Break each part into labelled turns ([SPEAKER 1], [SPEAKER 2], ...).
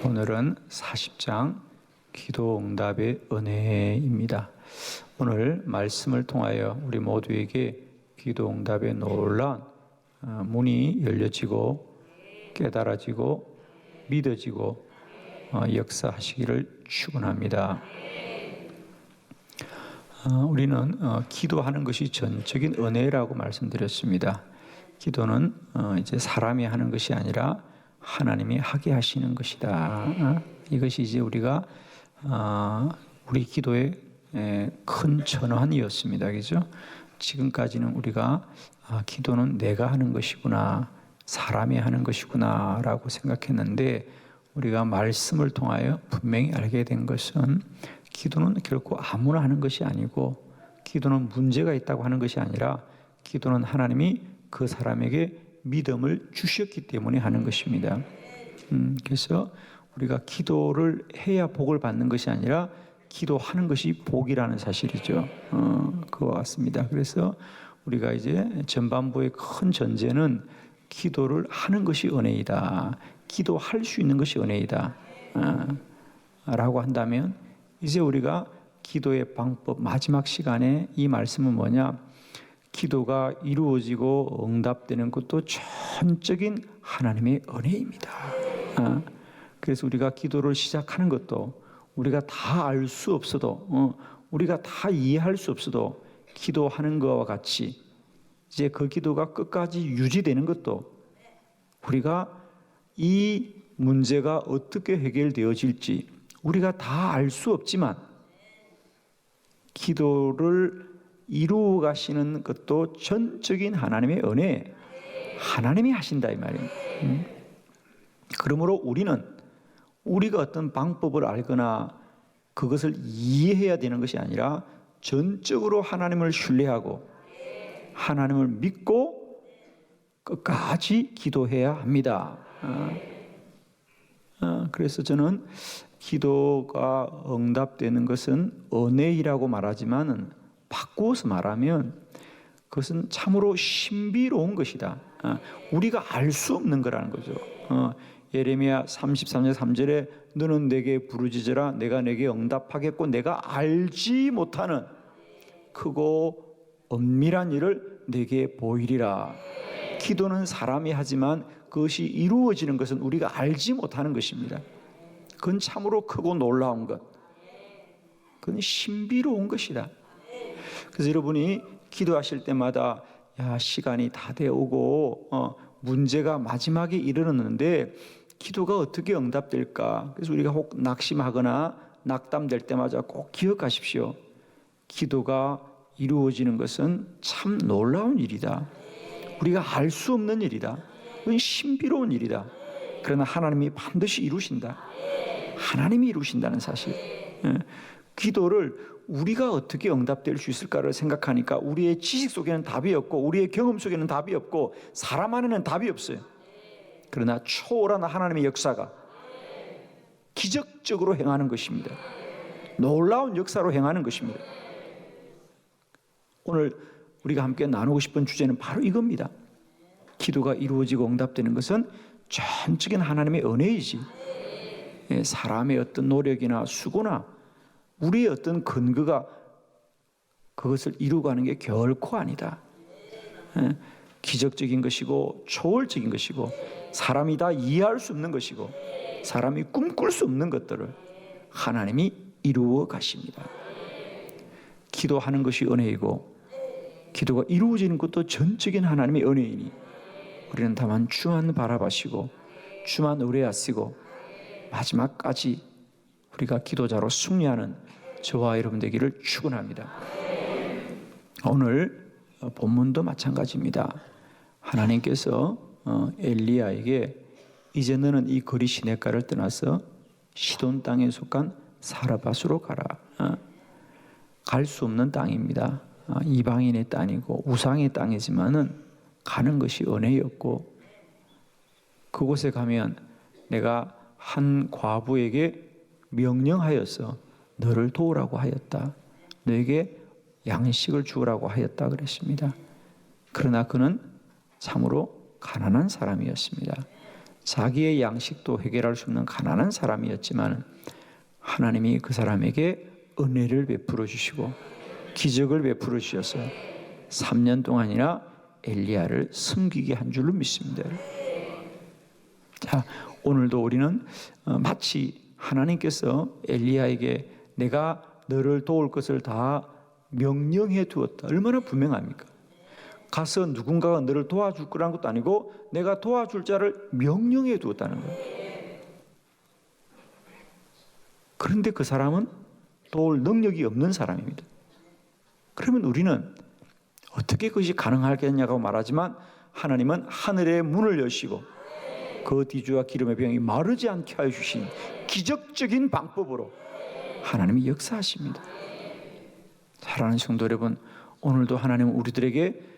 [SPEAKER 1] 오늘은 40장 기도응답의 은혜입니다. 오늘 말씀을 통하여 우리 모두에게 기도응답의 놀라운 문이 열려지고 깨달아지고 믿어지고 역사하시기를 축원합니다. 우리는 기도하는 것이 전적인 은혜라고 말씀드렸습니다. 기도는 이제 사람이 하는 것이 아니라 하나님이 하게 하시는 것이다. 이것이 이제 우리가 우리 기도의 큰 전환이었습니다. 그죠? 지금까지는 우리가 기도는 내가 하는 것이구나, 사람이 하는 것이구나라고 생각했는데, 우리가 말씀을 통하여 분명히 알게 된 것은 기도는 결코 아무나 하는 것이 아니고, 기도는 문제가 있다고 하는 것이 아니라 기도는 하나님이 그 사람에게 믿음을 주셨기 때문에 하는 것입니다. 그래서 우리가 기도를 해야 복을 받는 것이 아니라 기도하는 것이 복이라는 사실이죠. 그와 같습니다. 그래서 우리가 이제 전반부의 큰 전제는 기도를 하는 것이 은혜이다, 기도할 수 있는 것이 은혜이다 라고 한다면, 이제 우리가 기도의 방법, 마지막 시간에 이 말씀은 뭐냐? 기도가 이루어지고 응답되는 것도 전적인 하나님의 은혜입니다. 그래서 우리가 기도를 시작하는 것도 우리가 다 알 수 없어도, 우리가 다 이해할 수 없어도 기도하는 것과 같이 이제 그 기도가 끝까지 유지되는 것도, 우리가 이 문제가 어떻게 해결되어질지 우리가 다 알 수 없지만 기도를 이루어 가시는 것도 전적인 하나님의 은혜, 하나님이 하신다 이 말입니다. 그러므로 우리는 우리가 어떤 방법을 알거나 그것을 이해해야 되는 것이 아니라 전적으로 하나님을 신뢰하고 하나님을 믿고 끝까지 기도해야 합니다. 그래서 저는 기도가 응답되는 것은 은혜이라고 말하지만, 바꾸어서 말하면 그것은 참으로 신비로운 것이다. 우리가 알 수 없는 거라는 거죠. 예레미야 33장 3절에 너는 내게 부르짖으라 내가 내게 응답하겠고 내가 알지 못하는 크고 엄밀한 일을 내게 보이리라. 기도는 사람이 하지만 그것이 이루어지는 것은 우리가 알지 못하는 것입니다. 그건 참으로 크고 놀라운 것, 그건 신비로운 것이다. 그래서 여러분이 기도하실 때마다 시간이 다 되어오고 문제가 마지막에 이르렀는데 기도가 어떻게 응답될까? 그래서 우리가 혹 낙심하거나 낙담될 때마다 꼭 기억하십시오. 기도가 이루어지는 것은 참 놀라운 일이다. 우리가 알 수 없는 일이다. 그건 신비로운 일이다. 그러나 하나님이 반드시 이루신다. 하나님이 이루신다는 사실. 기도를 우리가 어떻게 응답될 수 있을까를 생각하니까 우리의 지식 속에는 답이 없고 우리의 경험 속에는 답이 없고 사람 안에는 답이 없어요. 그러나 초월한 하나님의 역사가 기적적으로 행하는 것입니다. 놀라운 역사로 행하는 것입니다. 오늘 우리가 함께 나누고 싶은 주제는 바로 이겁니다. 기도가 이루어지고 응답되는 것은 전적인 하나님의 은혜이지, 사람의 어떤 노력이나 수고나 우리의 어떤 근거가 그것을 이루고 하는 게 결코 아니다. 기적적인 것이고 초월적인 것이고 사람이 다 이해할 수 없는 것이고 사람이 꿈꿀 수 없는 것들을 하나님이 이루어 가십니다. 기도하는 것이 은혜이고 기도가 이루어지는 것도 전적인 하나님의 은혜이니 우리는 다만 주만 바라보시고 주만 의뢰하시고 마지막까지 우리가 기도자로 승리하는 저와 여러분 되기를 축원합니다. 오늘 본문도 마찬가지입니다. 하나님께서 엘리야에게 이제 너는 이 거리 시냇가를 떠나서 시돈 땅에 속한 사르밧으로 가라. 갈 수 없는 땅입니다. 이방인의 땅이고 우상의 땅이지만은 가는 것이 은혜였고, 그곳에 가면 내가 한 과부에게 명령하여서 너를 도우라고 하였다. 너에게 양식을 주우라고 하였다 그랬습니다. 그러나 그는 참으로 가난한 사람이었습니다. 자기의 양식도 해결할 수 없는 가난한 사람이었지만 하나님이 그 사람에게 은혜를 베풀어 주시고 기적을 베풀어 주셔서 3년 동안이나 엘리야를 섬기게 한 줄로 믿습니다. 자, 오늘도 우리는 마치 하나님께서 엘리야에게 내가 너를 도울 것을 다 명령해 두었다. 얼마나 분명합니까? 가서 누군가가 너를 도와줄 거라는 것도 아니고 내가 도와줄 자를 명령해 두었다는 거예요. 그런데 그 사람은 도울 능력이 없는 사람입니다. 그러면 우리는 어떻게 그것이 가능하겠냐고 말하지만 하나님은 하늘의 문을 여시고 그 뒤주와 기름의 병이 마르지 않게 하여 주신 기적적인 방법으로 하나님이 역사하십니다. 사랑하는 성도 여러분, 오늘도 하나님은 우리들에게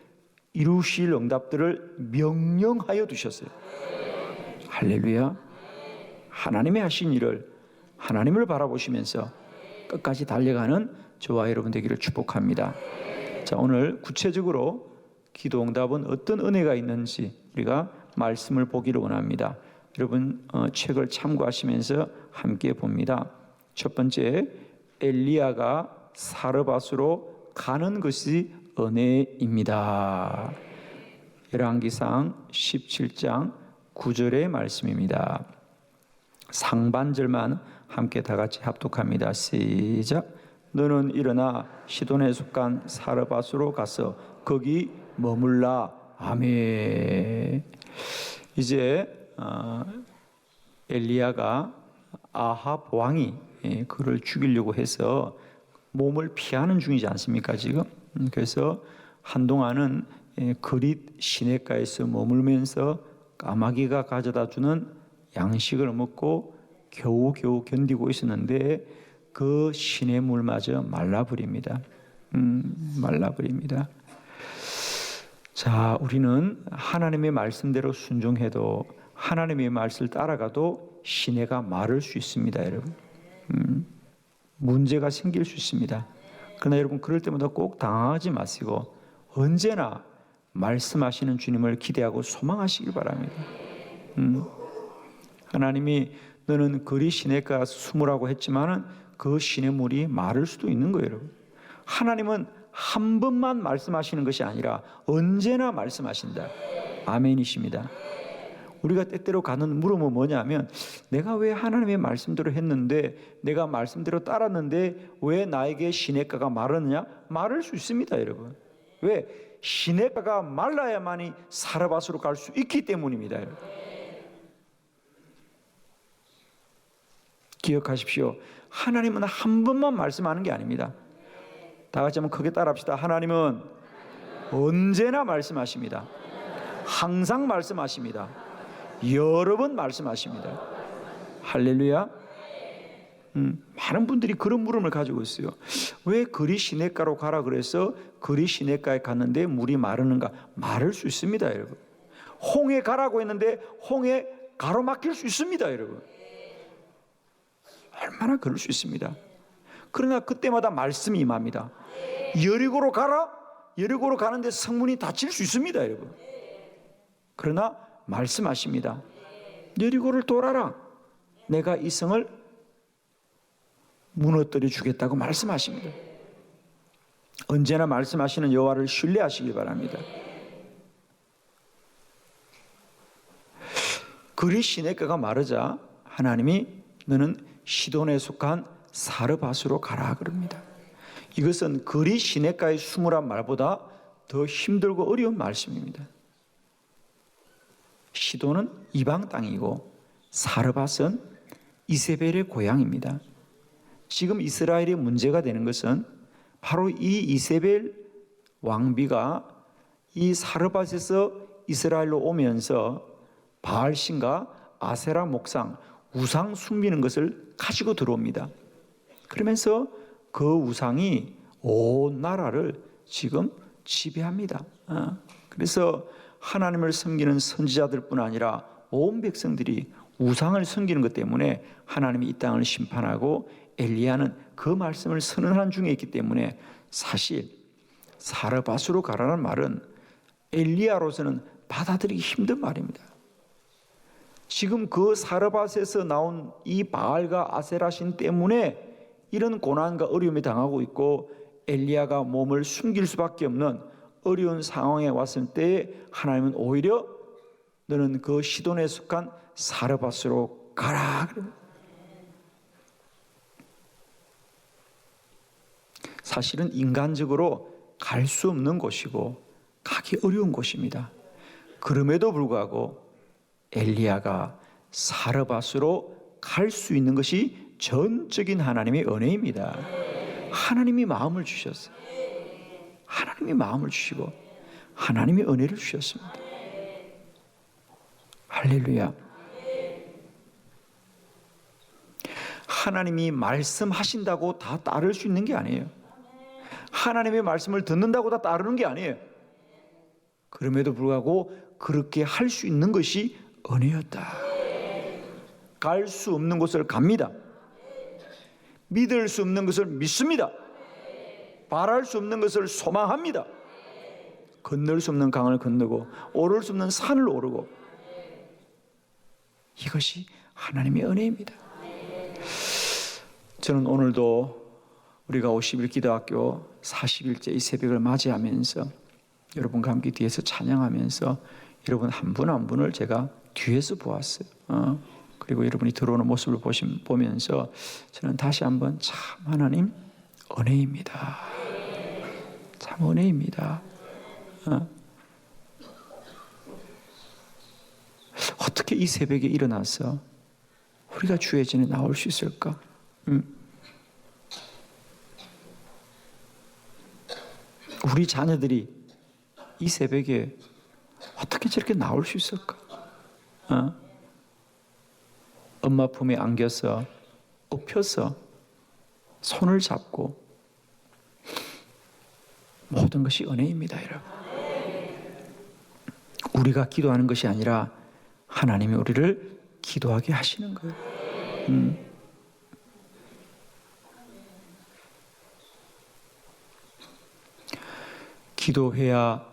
[SPEAKER 1] 이루실 응답들을 명령하여 두셨어요. 할렐루야. 하나님의 하신 일을 하나님을 바라보시면서 끝까지 달려가는 저와 여러분 되기를 축복합니다. 자, 오늘 구체적으로 기도 응답은 어떤 은혜가 있는지 우리가 말씀을 보기를 원합니다. 여러분 책을 참고하시면서 함께 봅니다. 첫 번째, 엘리야가 사르밧으로 가는 것이 은혜입니다. 열왕기상 17장 9절의 말씀입니다. 상반절만 함께 다 같이 합독합니다. 시작. 너는 일어나 시돈에 속한 사르밧으로 가서 거기 머물라. 아멘. 이제 엘리야가 아합 왕이 그를 죽이려고 해서 몸을 피하는 중이지 않습니까 지금? 그래서 한동안은 그릿 시냇가에서 머물면서 까마귀가 가져다 주는 양식을 먹고 겨우겨우 견디고 있었는데 그 시냇물마저 말라버립니다. 말라버립니다. 자, 우리는 하나님의 말씀대로 순종해도 하나님의 말씀을 따라가도 시내가 마를 수 있습니다, 여러분. 문제가 생길 수 있습니다. 그러나 여러분 그럴 때마다 꼭 당황하지 마시고 언제나 말씀하시는 주님을 기대하고 소망하시길 바랍니다. 하나님이 너는 그리 시냇가 숨으라고 했지만은 그 시냇물이 마를 수도 있는 거예요, 여러분. 하나님은 한 번만 말씀하시는 것이 아니라 언제나 말씀하신다. 아멘이십니다. 우리가 때때로 가는 물음은 뭐냐면 내가 왜 하나님의 말씀대로 했는데 내가 말씀대로 따랐는데 왜 나에게 시냇가가 마르느냐? 마를 수 있습니다, 여러분. 왜? 시냇가가 말라야만이 사르밧으로 갈 수 있기 때문입니다, 여러분. 기억하십시오. 하나님은 한 번만 말씀하는 게 아닙니다. 다 같이 한번 크게 따라합시다. 하나님은 언제나 말씀하십니다. 항상 말씀하십니다. 여러 번 말씀하십니다. 할렐루야. 많은 분들이 그런 물음을 가지고 있어요. 왜 그리 시냇가로 가라 그래서 그리 시냇가에 갔는데 물이 마르는가? 마를 수 있습니다, 여러분. 홍해 가라고 했는데 홍해 가로막힐 수 있습니다, 여러분. 얼마나 그럴 수 있습니다. 그러나 그때마다 말씀이 임합니다. 여리고로 가라? 여리고로 가는데 성문이 닫힐 수 있습니다, 여러분. 그러나 말씀하십니다. 여리고를 돌아라. 내가 이 성을 무너뜨려 주겠다고 말씀하십니다. 언제나 말씀하시는 여호와를 신뢰하시기 바랍니다. 그리 시냇가가 마르자 하나님이 너는 시돈에 속한 사르밧으로 가라 그럽니다. 이것은 그리 시냇가에 숨으란 말보다 더 힘들고 어려운 말씀입니다. 시돈은 이방 땅이고 사르밧은 이세벨의 고향입니다. 지금 이스라엘의 문제가 되는 것은 바로 이 이세벨 왕비가 이 사르밧에서 이스라엘로 오면서 바알신과 아세라 목상, 우상 숨기는 것을 가지고 들어옵니다. 그러면서 그 우상이 온 나라를 지금 지배합니다. 그래서 하나님을 섬기는 선지자들뿐 아니라 온 백성들이 우상을 섬기는 것 때문에 하나님이 이 땅을 심판하고 엘리야는 그 말씀을 선언한 중에 있기 때문에 사실 사르밧으로 가라는 말은 엘리야로서는 받아들이기 힘든 말입니다. 지금 그 사르밧에서 나온 이 바알과 아세라신 때문에 이런 고난과 어려움에 당하고 있고 엘리야가 몸을 숨길 수밖에 없는 어려운 상황에 왔을 때 하나님은 오히려 너는 그 시돈에 속한 사르밧으로 가라. 사실은 인간적으로 갈 수 없는 곳이고 가기 어려운 곳입니다. 그럼에도 불구하고 엘리야가 사르밧으로 갈 수 있는 것이 전적인 하나님의 은혜입니다. 하나님이 마음을 주셨어요. 하나님이 마음을 주시고 하나님이 은혜를 주셨습니다. 할렐루야. 하나님이 말씀하신다고 다 따를 수 있는 게 아니에요. 하나님의 말씀을 듣는다고 다 따르는 게 아니에요. 그럼에도 불구하고 그렇게 할 수 있는 것이 은혜였다. 갈 수 없는 곳을 갑니다. 믿을 수 없는 것을 믿습니다. 바랄 수 없는 것을 소망합니다. 건널 수 없는 강을 건너고 오를 수 없는 산을 오르고, 이것이 하나님의 은혜입니다. 저는 오늘도 우리가 50일 기도학교 40일째 이 새벽을 맞이하면서 여러분과 함께 뒤에서 찬양하면서 여러분 한 분 한 분을 제가 뒤에서 보았어요. 그리고 여러분이 들어오는 모습을 보면서 저는 다시 한번 참 하나님 은혜입니다. 참 은혜입니다. 어떻게 이 새벽에 일어나서 우리가 주의 전에 나올 수 있을까? 우리 자녀들이 이 새벽에 어떻게 저렇게 나올 수 있을까? 엄마 품에 안겨서 업혀서 손을 잡고, 모든 것이 은혜입니다, 여러분. 우리가 기도하는 것이 아니라 하나님이 우리를 기도하게 하시는 거예요. 기도해야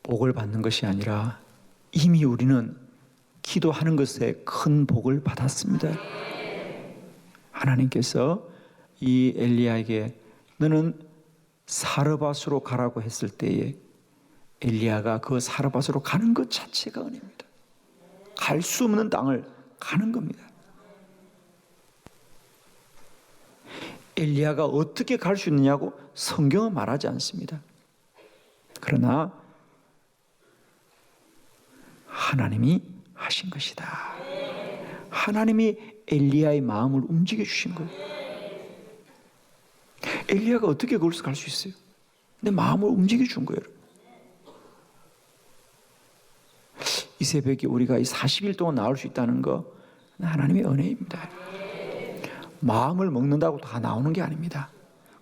[SPEAKER 1] 복을 받는 것이 아니라 이미 우리는 기도하는 것에 큰 복을 받았습니다. 하나님께서 이 엘리야에게 너는 사르밧으로 가라고 했을 때에 엘리야가 그 사르밧으로 가는 것 자체가 은혜입니다. 갈 수 없는 땅을 가는 겁니다. 엘리야가 어떻게 갈 수 있느냐고 성경은 말하지 않습니다. 그러나 하나님이 하신 것이다. 하나님이 엘리야의 마음을 움직여 주신 거예요. 엘리야가 어떻게 거기서 갈 수 있어요? 내 마음을 움직여 준 거예요. 이 새벽에 우리가 이 40일 동안 나올 수 있다는 거 하나님의 은혜입니다. 마음을 먹는다고 다 나오는 게 아닙니다.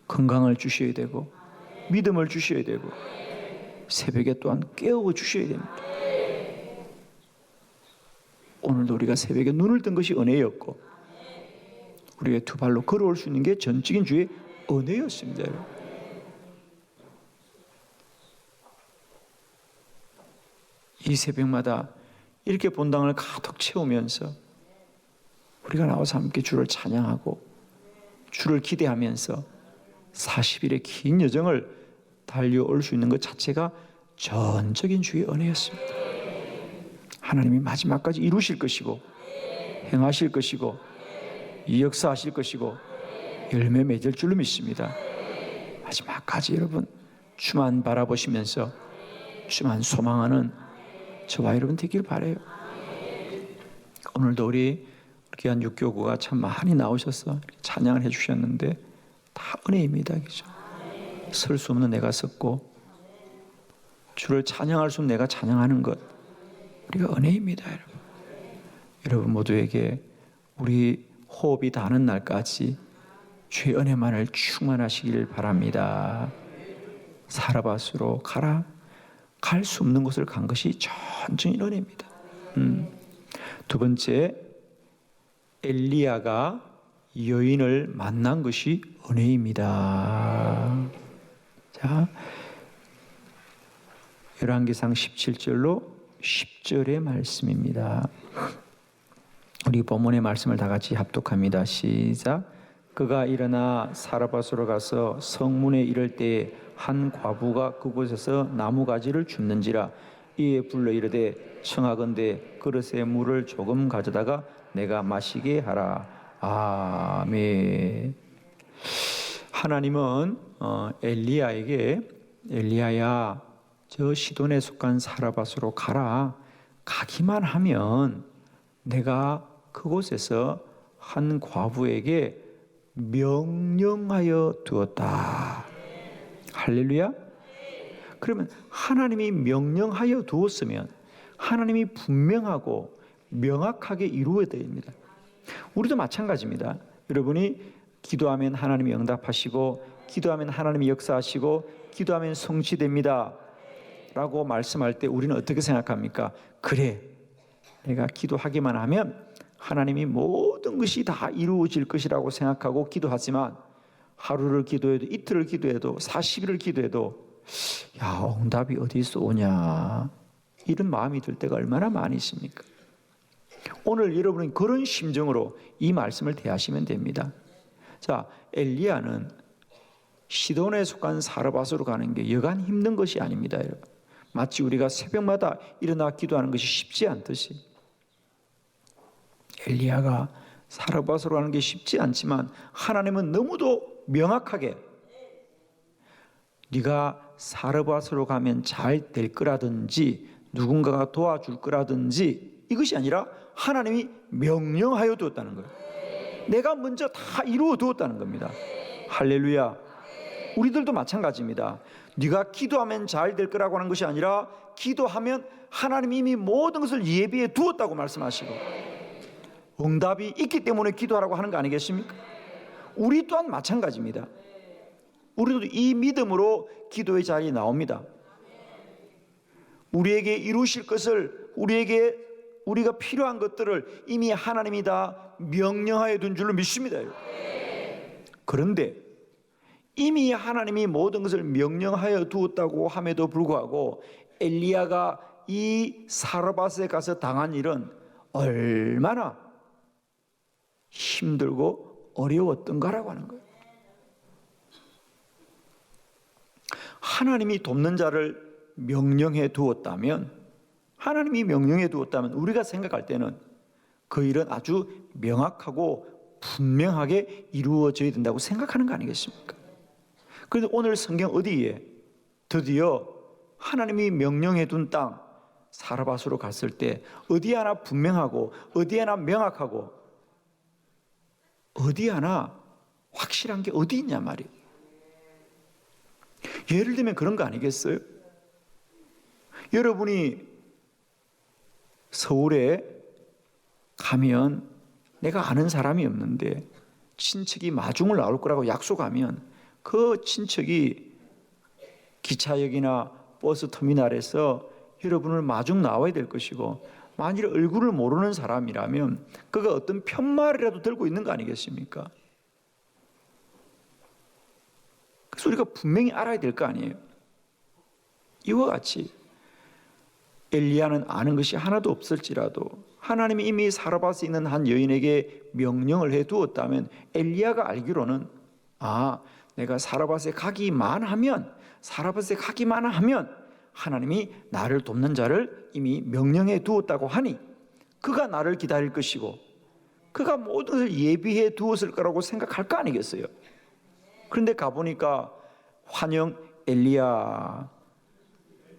[SPEAKER 1] 건강을 주셔야 되고 믿음을 주셔야 되고 새벽에 또한 깨워 주셔야 됩니다. 오늘도 우리가 새벽에 눈을 뜬 것이 은혜였고 우리의 두 발로 걸어올 수 있는 게 전적인 주의 은혜였습니다. 이 새벽마다 이렇게 본당을 가득 채우면서 우리가 나와서 함께 주를 찬양하고 주를 기대하면서 40일의 긴 여정을 달려올 수 있는 것 자체가 전적인 주의 은혜였습니다. 하나님이 마지막까지 이루실 것이고 행하실 것이고 역사하실 것이고 열매 맺을 줄로 믿습니다. 마지막까지 여러분 주만 바라보시면서 주만 소망하는 저와 여러분 되길 바라요. 오늘도 우리 귀한 6교구가 참 많이 나오셔서 찬양을 해주셨는데 다 은혜입니다. 그죠? 설 수 없는 내가 섰고 주를 찬양할 수 없는 내가 찬양하는 것, 우리가 은혜입니다. 여러분, 여러분 모두에게 우리 호흡이 닿는 날까지 주의 은혜만을 충만하시길 바랍니다. 사르밧으로 가라. 갈 수 없는 곳을 간 것이 전적인 은혜입니다. 두 번째, 엘리야가 여인을 만난 것이 은혜입니다. 자, 열왕기상 17절로 10절의 말씀입니다. 우리 본문의 말씀을 다 같이 합독합니다. 시작. 그가 일어나 사르밧으로 가서 성문에 이를 때에 한 과부가 그곳에서 나무가지를 줍는지라. 이에 불러 이르되 청하건대 그릇에 물을 조금 가져다가 내가 마시게 하라. 아멘. 하나님은 엘리야에게 엘리야야 저 시돈에 속한 사르밧으로 가라. 가기만 하면 내가 그곳에서 한 과부에게 명령하여 두었다. 할렐루야. 그러면 하나님이 명령하여 두었으면 하나님이 분명하고 명확하게 이루어야 됩니다. 우리도 마찬가지입니다. 여러분이 기도하면 하나님이 응답하시고 기도하면 하나님이 역사하시고 기도하면 성취됩니다 라고 말씀할 때 우리는 어떻게 생각합니까? 그래, 내가 기도하기만 하면 하나님이 모든 것이 다 이루어질 것이라고 생각하고 기도하지만 하루를 기도해도 이틀을 기도해도 40일을 기도해도 야, 응답이 어디서 오냐 이런 마음이 들 때가 얼마나 많이 있습니까? 오늘 여러분은 그런 심정으로 이 말씀을 대하시면 됩니다. 자, 엘리야는 시돈에 속한 사르밧으로 가는 게 여간 힘든 것이 아닙니다. 여러분. 마치 우리가 새벽마다 일어나 기도하는 것이 쉽지 않듯이 엘리야가 사르밧으로 가는 게 쉽지 않지만 하나님은 너무도 명확하게 네가 사르밧으로 가면 잘 될 거라든지 누군가가 도와줄 거라든지 이것이 아니라 하나님이 명령하여 두었다는 거예요. 내가 먼저 다 이루어 두었다는 겁니다. 할렐루야. 우리들도 마찬가지입니다. 네가 기도하면 잘 될 거라고 하는 것이 아니라 기도하면 하나님이 이미 모든 것을 예비해 두었다고 말씀하시고 응답이 있기 때문에 기도하라고 하는 거 아니겠습니까? 우리 또한 마찬가지입니다. 우리도 이 믿음으로 기도의 자리에 나옵니다. 우리에게 이루실 것을 우리가 필요한 것들을 이미 하나님이 다 명령하여 둔 줄로 믿습니다. 그런데 이미 하나님이 모든 것을 명령하여 두었다고 함에도 불구하고 엘리야가 이 사르밧에 가서 당한 일은 얼마나 힘들고 어려웠던가라고 하는 거예요. 하나님이 돕는 자를 명령해 두었다면 우리가 생각할 때는 그 일은 아주 명확하고 분명하게 이루어져야 된다고 생각하는 거 아니겠습니까? 그런데 오늘 성경 어디에 드디어 하나님이 명령해 둔 땅 사르밧으로 갔을 때 어디 하나 분명하고 어디 하나 명확하고 어디 하나 확실한 게 어디 있냐 말이에요. 예를 들면 그런 거 아니겠어요? 여러분이 서울에 가면 내가 아는 사람이 없는데 친척이 마중을 나올 거라고 약속하면 그 친척이 기차역이나 버스 터미널에서 여러분을 마중 나와야 될 것이고 만일 얼굴을 모르는 사람이라면 그가 어떤 편말이라도 들고 있는 거 아니겠습니까? 그래서 우리가 분명히 알아야 될 거 아니에요. 이와 같이 엘리야는 아는 것이 하나도 없을지라도 하나님이 이미 사르밧에 있는 한 여인에게 명령을 해 두었다면 엘리야가 알기로는 내가 사르밧에 가기만 하면 하나님이 나를 돕는 자를 이미 명령해 두었다고 하니 그가 나를 기다릴 것이고 그가 모든 것을 예비해 두었을 거라고 생각할 거 아니겠어요? 그런데 가보니까 환영 엘리야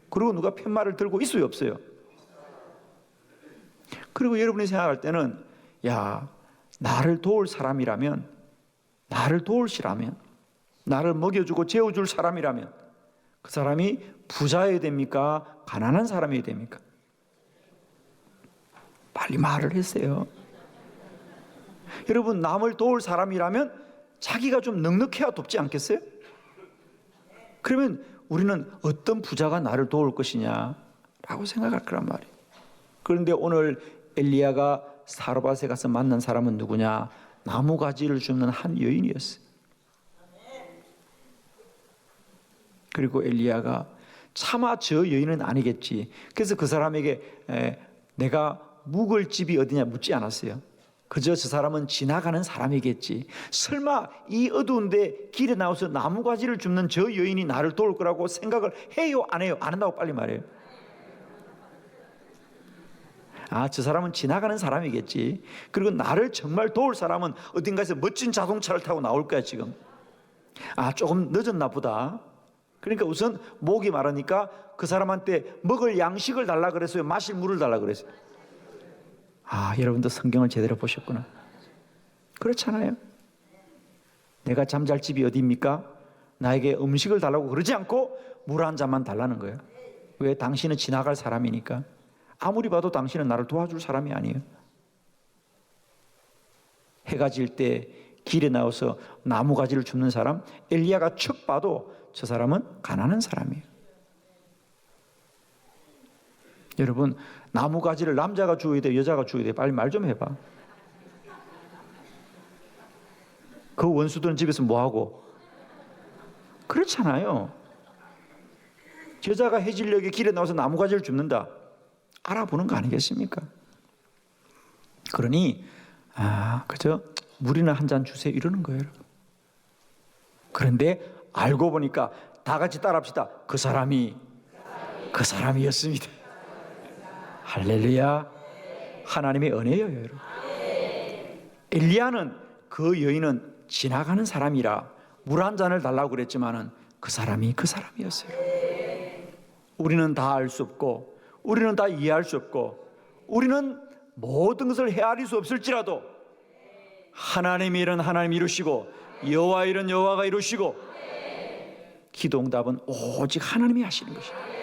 [SPEAKER 1] 그리고 누가 팻말을 들고 있어요 없어요? 그리고 여러분이 생각할 때는 나를 도울 사람이라면 나를 먹여주고 재워줄 사람이라면 그 사람이 부자여야 됩니까? 가난한 사람이어야 됩니까? 빨리 말을 했어요. 여러분 남을 도울 사람이라면 자기가 좀 넉넉해야 돕지 않겠어요? 그러면 우리는 어떤 부자가 나를 도울 것이냐라고 생각할 거란 말이에요. 그런데 오늘 엘리야가 사르밧에 가서 만난 사람은 누구냐? 나무가지를 줍는 한 여인이었어요. 그리고 엘리야가 차마 저 여인은 아니겠지. 그래서 그 사람에게 내가 묵을 집이 어디냐 묻지 않았어요. 그저 저 사람은 지나가는 사람이겠지. 설마 이 어두운데 길에 나와서 나무가지를 줍는 저 여인이 나를 도울 거라고 생각을 해요? 안 해요? 안 한다고 빨리 말해요. 아, 저 사람은 지나가는 사람이겠지. 그리고 나를 정말 도울 사람은 어딘가에서 멋진 자동차를 타고 나올 거야 지금. 아, 조금 늦었나 보다. 그러니까 우선 목이 마르니까 그 사람한테 먹을 양식을 달라 그랬어요? 마실 물을 달라 그랬어요? 아, 여러분도 성경을 제대로 보셨구나. 그렇잖아요. 내가 잠잘 집이 어디입니까? 나에게 음식을 달라고 그러지 않고 물 한 잔만 달라는 거예요. 왜? 당신은 지나갈 사람이니까. 아무리 봐도 당신은 나를 도와줄 사람이 아니에요. 해가 질 때 길에 나와서 나무가지를 줍는 사람, 엘리야가 척 봐도 저 사람은 가난한 사람이에요. 여러분, 나무가지를 남자가 주어야 돼, 여자가 주어야 돼? 빨리 말 좀 해봐. 그 원수들은 집에서 뭐하고? 그렇잖아요. 여자가 해질녘에 길에 나와서 나무가지를 줍는다, 알아보는 거 아니겠습니까? 그러니 그저 물이나 한 잔 주세요 이러는 거예요. 그런데 알고 보니까 다 같이 따라합시다. 그 사람이었습니다. 할렐루야. 하나님의 은혜예요, 여러분. 엘리야는 그 여인은 지나가는 사람이라 물 한 잔을 달라고 그랬지만은 그 사람이었어요. 우리는 다 알 수 없고, 우리는 다 이해할 수 없고, 우리는 모든 것을 헤아릴 수 없을지라도 하나님의 일은 하나님이 이루시고 여호와의 일은 여호와가 이루시고 기도 응답은 오직 하나님이 하시는 것입니다.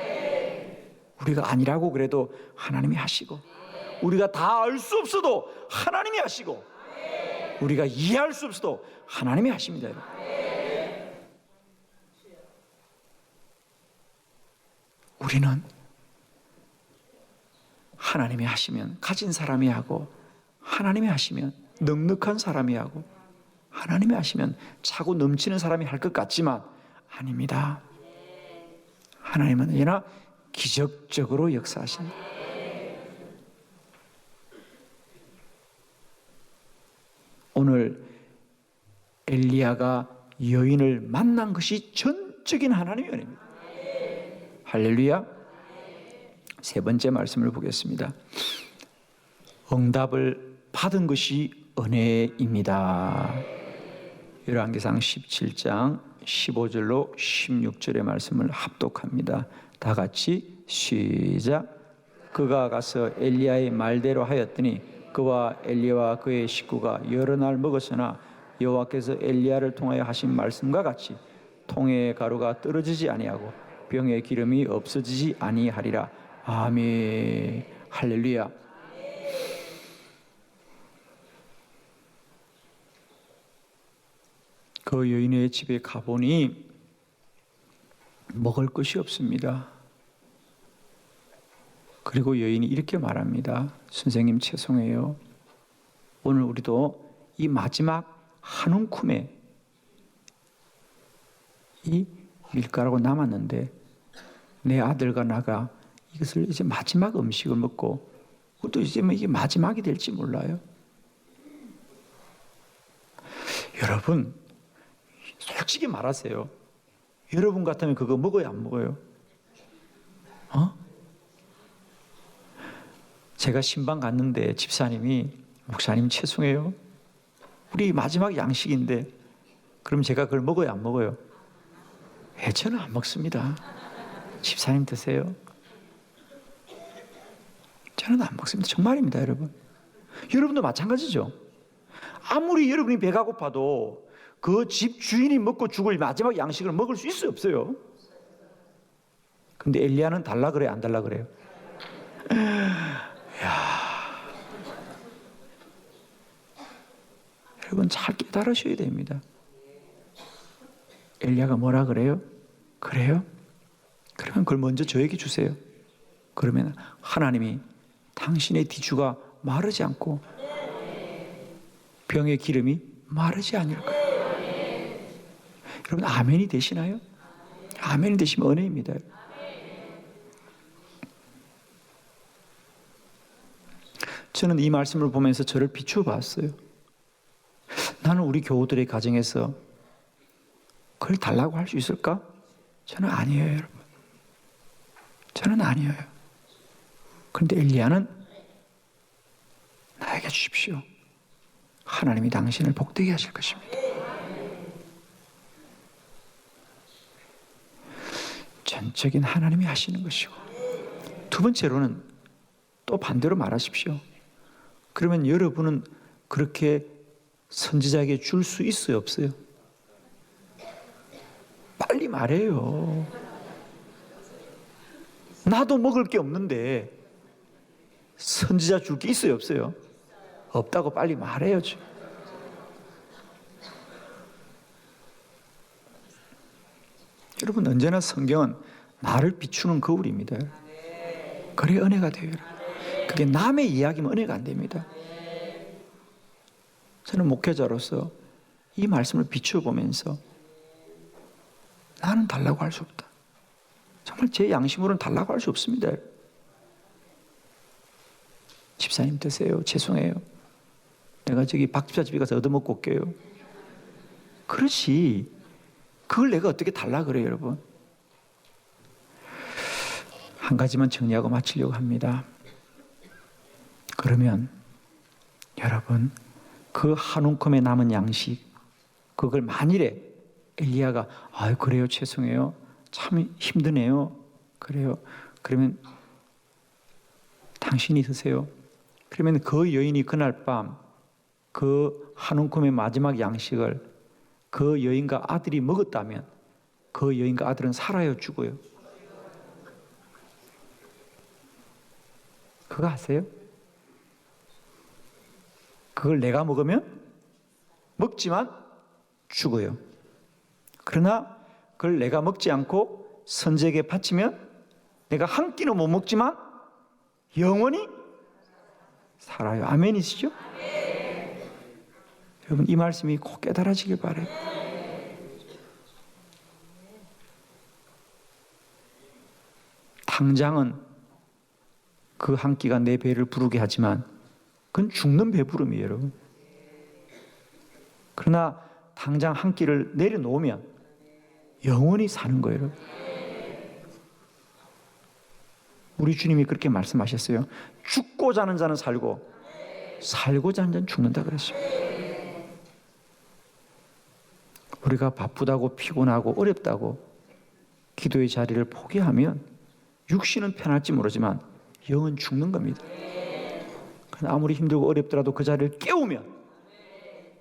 [SPEAKER 1] 우리가 아니라고 그래도 하나님이 하시고, 우리가 다 알 수 없어도 하나님이 하시고, 우리가 이해할 수 없어도 하나님이 하십니다. 여러분. 우리는 하나님이 하시면 가진 사람이 하고, 하나님이 하시면 넉넉한 사람이 하고, 하나님이 하시면 차고 넘치는 사람이 할 것 같지만 아닙니다. 하나님은 언제나 기적적으로 역사하신다. 오늘 엘리야가 여인을 만난 것이 전적인 하나님의 은혜입니다. 할렐루야. 세 번째 말씀을 보겠습니다. 응답을 받은 것이 은혜입니다. 열왕기상 17장 15절로 16절의 말씀을 합독합니다. 다 같이 시작. 그가 가서 엘리야의 말대로 하였더니 그와 엘리야와 그의 식구가 여러 날 먹었으나 여호와께서 엘리야를 통하여 하신 말씀과 같이 통의 가루가 떨어지지 아니하고 병의 기름이 없어지지 아니하리라. 아멘. 할렐루야. 그 여인의 집에 가보니 먹을 것이 없습니다. 그리고 여인이 이렇게 말합니다. 선생님 죄송해요. 오늘 우리도 이 마지막 한 움큼의 이 밀가루가 남았는데 내 아들과 나가 이것을 이제 마지막 음식을 먹고, 그것도 이제 이게 마지막이 될지 몰라요. 여러분, 솔직히 말하세요. 여러분 같으면 그거 먹어요, 안 먹어요? 제가 신방 갔는데 집사님이 목사님 죄송해요. 우리 마지막 양식인데 그럼 제가 그걸 먹어요, 안 먹어요? 저는 안 먹습니다. 집사님 드세요. 저는 안 먹습니다. 정말입니다, 여러분. 여러분도 마찬가지죠. 아무리 여러분이 배가 고파도 그 집 주인이 먹고 죽을 마지막 양식을 먹을 수 있어요, 없어요? 근데 엘리야는 달라 그래요, 안 달라 그래요? 여러분 잘 깨달으셔야 됩니다. 엘리야가 뭐라 그래요? 그래요? 그러면 그걸 먼저 저에게 주세요. 그러면 하나님이 당신의 뒤주가 마르지 않고 병의 기름이 마르지 않을 거예요. 여러분 아멘이 되시나요? 아멘이 되시면 은혜입니다. 저는 이 말씀을 보면서 저를 비추어 봤어요. 나는 우리 교우들의 가정에서 그걸 달라고 할 수 있을까? 저는 아니에요, 여러분. 저는 아니에요. 그런데 엘리야는 나에게 주십시오. 하나님이 당신을 복되게 하실 것입니다. 전적인 하나님이 하시는 것이고, 두 번째로는 또 반대로 말하십시오. 그러면 여러분은 그렇게 선지자에게 줄 수 있어요, 없어요? 빨리 말해요. 나도 먹을 게 없는데 선지자 줄 게 있어요, 없어요? 없다고 빨리 말해요. 여러분, 언제나 성경은 나를 비추는 거울입니다. 그래 은혜가 돼요. 그게 남의 이야기면 은혜가 안 됩니다. 저는 목회자로서 이 말씀을 비추어 보면서 나는 달라고 할 수 없다. 정말 제 양심으로는 달라고 할 수 없습니다. 집사님 드세요. 죄송해요. 내가 저기 박 집사 집에 가서 얻어먹고 올게요. 그렇지. 그걸 내가 어떻게 달라 그래요, 여러분? 한 가지만 정리하고 마치려고 합니다. 그러면 여러분, 그 한 움큼에 남은 양식, 그걸 만일에 엘리야가 그래요, 죄송해요, 참 힘드네요, 그래요, 그러면 당신이 드세요. 그러면 그 여인이 그날 밤 그 한 움큼의 마지막 양식을 그 여인과 아들이 먹었다면 그 여인과 아들은 살아요, 죽어요? 그거 아세요? 그걸 내가 먹으면 먹지만 죽어요. 그러나 그걸 내가 먹지 않고 선지자에게 바치면 내가 한 끼는 못 먹지만 영원히 살아요. 아멘이시죠? 여러분, 이 말씀이 꼭 깨달아지길 바라요. 당장은 그 한 끼가 내 배를 부르게 하지만 그건 죽는 배부름이에요, 여러분. 그러나 당장 한 끼를 내려놓으면 영원히 사는 거예요, 여러분. 우리 주님이 그렇게 말씀하셨어요. 죽고자 하는 자는 살고 살고자 하는 자는 죽는다 그랬습니다. 우리가 바쁘다고 피곤하고 어렵다고 기도의 자리를 포기하면 육신은 편할지 모르지만 영은 죽는 겁니다. 아무리 힘들고 어렵더라도 그 자리를 깨우면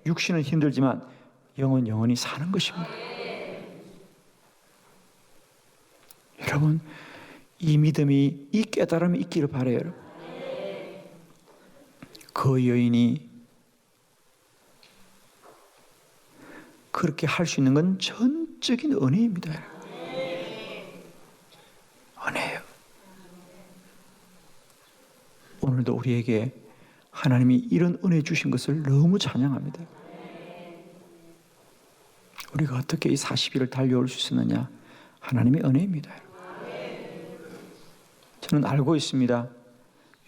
[SPEAKER 1] 육신은 힘들지만 영은 영원히 사는 것입니다. 여러분, 이 믿음이, 이 깨달음이 있기를 바라요. 여러분. 그 여인이 그렇게 할 수 있는 건 전적인 은혜입니다. 은혜예요. 오늘도 우리에게 하나님이 이런 은혜 주신 것을 너무 찬양합니다. 우리가 어떻게 이 40일을 달려올 수 있느냐? 하나님의 은혜입니다. 저는 알고 있습니다.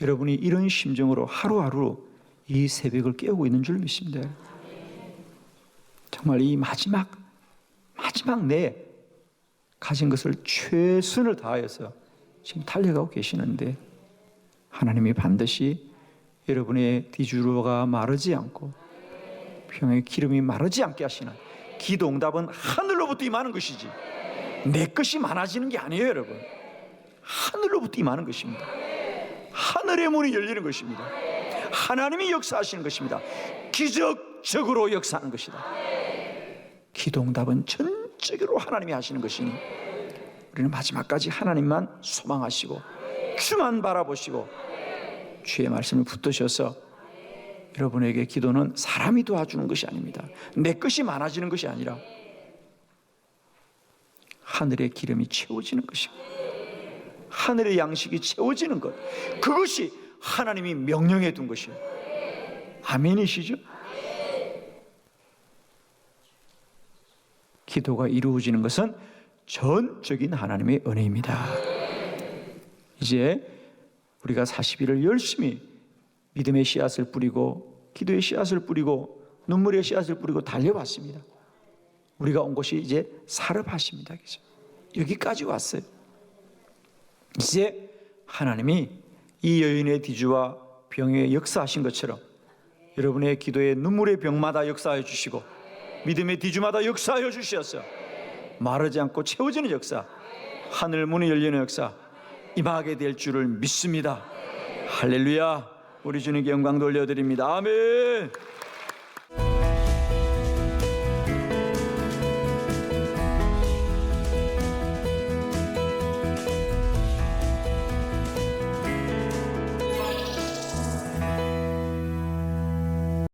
[SPEAKER 1] 여러분이 이런 심정으로 하루하루 이 새벽을 깨우고 있는 줄 믿습니다. 정말 이 마지막 내 가진 것을 최선을 다하여서 지금 달려가고 계시는데 하나님이 반드시 여러분의 디주로가 마르지 않고 평의 기름이 마르지 않게 하시는 기도 응답은 하늘로부터 임하는 것이지 내 것이 많아지는 게 아니에요, 여러분. 하늘로부터 임하는 것입니다. 하늘의 문이 열리는 것입니다. 하나님이 역사하시는 것입니다. 기적적으로 역사하는 것이다. 기도응답은 전적으로 하나님이 하시는 것이니 우리는 마지막까지 하나님만 소망하시고 주만 바라보시고 주의 말씀을 붙드셔서 여러분에게 기도는 사람이 도와주는 것이 아닙니다. 내 것이 많아지는 것이 아니라 하늘의 기름이 채워지는 것입니다. 하늘의 양식이 채워지는 것, 그것이 하나님이 명령해 둔 것이에요. 아멘이시죠? 기도가 이루어지는 것은 전적인 하나님의 은혜입니다. 이제 우리가 40일을 열심히 믿음의 씨앗을 뿌리고 기도의 씨앗을 뿌리고 눈물의 씨앗을 뿌리고 달려왔습니다. 우리가 온 곳이 이제 사르밧입니다. 여기까지 왔어요. 이제 하나님이 이 여인의 뒤주와 병에 역사하신 것처럼 여러분의 기도의 눈물의 병마다 역사해 주시고 믿음의 뒤주마다 역사하여 주셨어요. 마르지 않고 채워지는 역사, 하늘 문이 열리는 역사 임하게 될 줄을 믿습니다. 할렐루야. 우리 주님께 영광 돌려드립니다. 아멘.